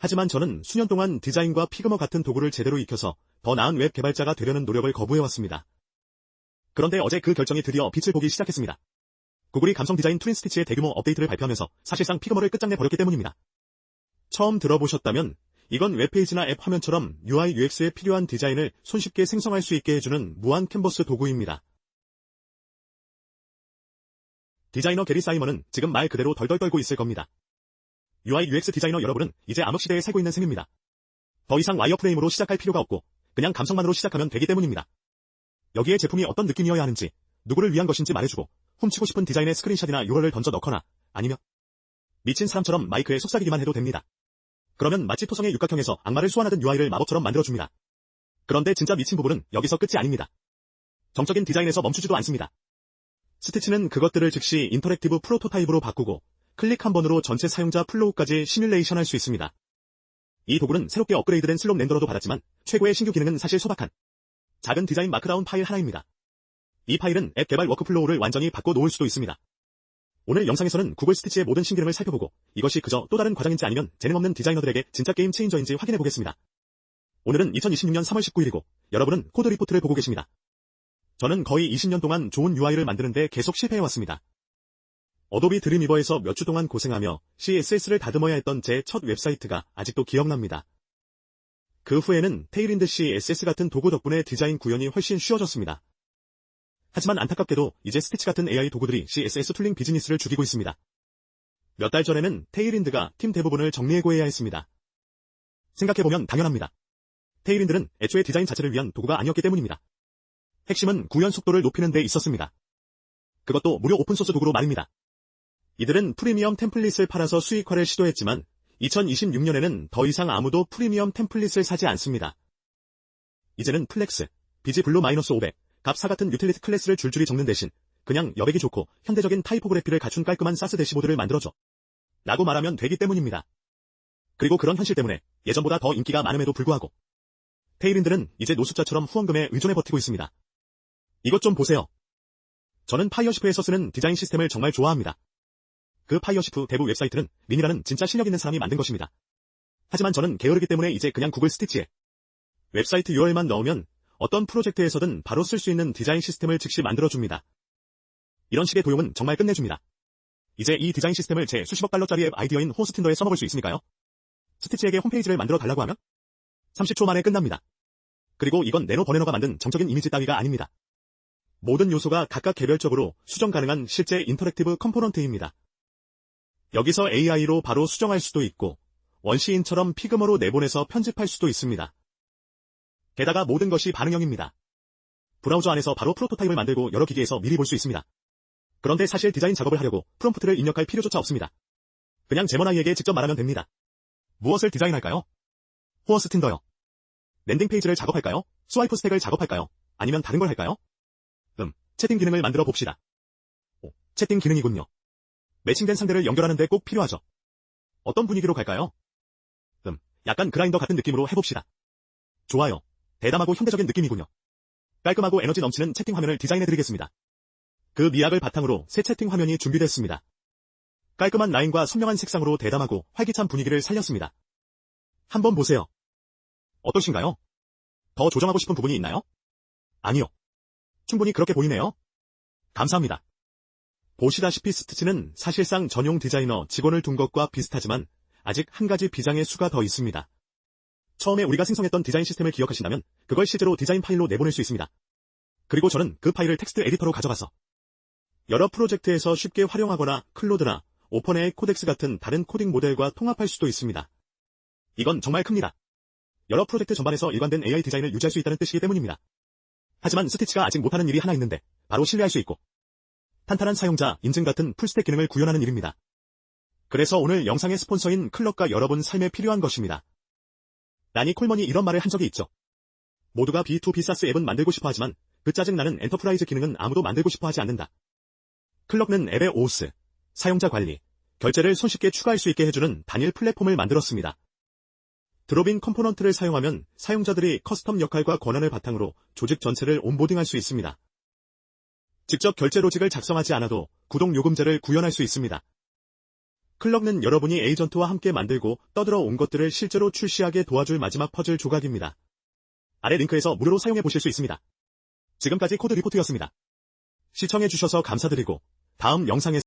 하지만 저는 수년 동안 디자인과 피그머 같은 도구를 제대로 익혀서 더 나은 웹 개발자가 되려는 노력을 거부해왔습니다. 그런데 어제 그 결정이 드디어 빛을 보기 시작했습니다. 구글이 감성 디자인 툴인 스티치의 대규모 업데이트를 발표하면서 사실상 피그머를 끝장내 버렸기 때문입니다. 처음 들어보셨다면 이건 웹페이지나 앱 화면처럼 UI, UX에 필요한 디자인을 손쉽게 생성할 수 있게 해주는 무한 캔버스 도구입니다. 디자이너 게리 사이먼은 지금 말 그대로 덜덜 떨고 있을 겁니다. UI, UX 디자이너 여러분은 이제 암흑 시대에 살고 있는 셈입니다. 더 이상 와이어프레임으로 시작할 필요가 없고 그냥 감성만으로 시작하면 되기 때문입니다. 여기에 제품이 어떤 느낌이어야 하는지, 누구를 위한 것인지 말해주고 훔치고 싶은 디자인의 스크린샷이나 URL을 던져 넣거나 아니면 미친 사람처럼 마이크에 속삭이기만 해도 됩니다. 그러면 마치 토성의 육각형에서 악마를 소환하듯 UI를 마법처럼 만들어줍니다. 그런데 진짜 미친 부분은 여기서 끝이 아닙니다. 정적인 디자인에서 멈추지도 않습니다. 스티치는 그것들을 즉시 인터랙티브 프로토타입으로 바꾸고 클릭 한 번으로 전체 사용자 플로우까지 시뮬레이션할 수 있습니다. 이 도구는 새롭게 업그레이드된 슬롭 렌더러도 받았지만 최고의 신규 기능은 사실 소박한 작은 디자인 마크다운 파일 하나입니다. 이 파일은 앱 개발 워크플로우를 완전히 바꿔놓을 수도 있습니다. 오늘 영상에서는 구글 스티치의 모든 신기능을 살펴보고 이것이 그저 또 다른 과정인지 아니면 재능없는 디자이너들에게 진짜 게임 체인저인지 확인해보겠습니다. 오늘은 2026년 3월 19일이고 여러분은 코드 리포트를 보고 계십니다. 저는 거의 20년 동안 좋은 UI를 만드는데 계속 실패해왔습니다. 어도비 드림위버에서 몇 주 동안 고생하며 CSS를 다듬어야 했던 제 첫 웹사이트가 아직도 기억납니다. 그 후에는 테일윈드 CSS 같은 도구 덕분에 디자인 구현이 훨씬 쉬워졌습니다. 하지만 안타깝게도 이제 스티치 같은 AI 도구들이 CSS 툴링 비즈니스를 죽이고 있습니다. 몇 달 전에는 테일윈드가 팀 대부분을 정리해고해야 했습니다. 생각해보면 당연합니다. 테일윈드는 애초에 디자인 자체를 위한 도구가 아니었기 때문입니다. 핵심은 구현 속도를 높이는 데 있었습니다. 그것도 무료 오픈소스 도구로 말입니다. 이들은 프리미엄 템플릿을 팔아서 수익화를 시도했지만 2026년에는 더 이상 아무도 프리미엄 템플릿을 사지 않습니다. 이제는 플렉스, 비지 블루-500, 값4 같은 유틸리티 클래스를 줄줄이 적는 대신 그냥 여백이 좋고 현대적인 타이포그래피를 갖춘 깔끔한 사스 대시보드를 만들어줘 라고 말하면 되기 때문입니다. 그리고 그런 현실 때문에 예전보다 더 인기가 많음에도 불구하고 테일윈드는 이제 노숙자처럼 후원금에 의존해 버티고 있습니다. 이것 좀 보세요. 저는 파이어시프에서 쓰는 디자인 시스템을 정말 좋아합니다. 그 파이어시프 대부 웹사이트는 린이라는 진짜 실력 있는 사람이 만든 것입니다. 하지만 저는 게으르기 때문에 이제 그냥 구글 스티치에 웹사이트 URL만 넣으면 어떤 프로젝트에서든 바로 쓸 수 있는 디자인 시스템을 즉시 만들어줍니다. 이런 식의 도용은 정말 끝내줍니다. 이제 이 디자인 시스템을 제 수십억 달러짜리 앱 아이디어인 호스틴더에 써먹을 수 있으니까요. 스티치에게 홈페이지를 만들어 달라고 하면 30초 만에 끝납니다. 그리고 이건 네노 버네너가 만든 정적인 이미지 따위가 아닙니다. 모든 요소가 각각 개별적으로 수정 가능한 실제 인터랙티브 컴포넌트입니다. 여기서 AI로 바로 수정할 수도 있고 원시인처럼 피그머로 내보내서 편집할 수도 있습니다. 게다가 모든 것이 반응형입니다. 브라우저 안에서 바로 프로토타입을 만들고 여러 기기에서 미리 볼 수 있습니다. 그런데 사실 디자인 작업을 하려고 프롬프트를 입력할 필요조차 없습니다. 그냥 제머나이에게 직접 말하면 됩니다. 무엇을 디자인할까요? 호어스틴더요. 랜딩 페이지를 작업할까요? 스와이프 스택을 작업할까요? 아니면 다른 걸 할까요? 채팅 기능을 만들어 봅시다. 채팅 기능이군요. 매칭된 상대를 연결하는데 꼭 필요하죠. 어떤 분위기로 갈까요? 약간 그라인더 같은 느낌으로 해봅시다. 좋아요. 대담하고 현대적인 느낌이군요. 깔끔하고 에너지 넘치는 채팅 화면을 디자인해드리겠습니다. 그 미학을 바탕으로 새 채팅 화면이 준비됐습니다. 깔끔한 라인과 선명한 색상으로 대담하고 활기찬 분위기를 살렸습니다. 한번 보세요. 어떠신가요? 더 조정하고 싶은 부분이 있나요? 아니요. 충분히 그렇게 보이네요. 감사합니다. 보시다시피 스티치는 사실상 전용 디자이너 직원을 둔 것과 비슷하지만 아직 한 가지 비장의 수가 더 있습니다. 처음에 우리가 생성했던 디자인 시스템을 기억하신다면 그걸 실제로 디자인 파일로 내보낼 수 있습니다. 그리고 저는 그 파일을 텍스트 에디터로 가져가서 여러 프로젝트에서 쉽게 활용하거나 클로드나 오픈AI 코덱스 같은 다른 코딩 모델과 통합할 수도 있습니다. 이건 정말 큽니다. 여러 프로젝트 전반에서 일관된 AI 디자인을 유지할 수 있다는 뜻이기 때문입니다. 하지만 스티치가 아직 못하는 일이 하나 있는데 바로 신뢰할 수 있고 탄탄한 사용자 인증 같은 풀스택 기능을 구현하는 일입니다. 그래서 오늘 영상의 스폰서인 클럭과 여러분 삶에 필요한 것입니다. 라니 콜먼이 이런 말을 한 적이 있죠. 모두가 B2B 사스 앱은 만들고 싶어 하지만 그 짜증나는 엔터프라이즈 기능은 아무도 만들고 싶어 하지 않는다. 클럭는 앱의 OS, 사용자 관리, 결제를 손쉽게 추가할 수 있게 해주는 단일 플랫폼을 만들었습니다. 드롭인 컴포넌트를 사용하면 사용자들이 커스텀 역할과 권한을 바탕으로 조직 전체를 온보딩할 수 있습니다. 직접 결제 로직을 작성하지 않아도 구독 요금제를 구현할 수 있습니다. 클럭는 여러분이 에이전트와 함께 만들고 떠들어 온 것들을 실제로 출시하게 도와줄 마지막 퍼즐 조각입니다. 아래 링크에서 무료로 사용해 보실 수 있습니다. 지금까지 코드 리포트였습니다. 시청해주셔서 감사드리고 다음 영상에서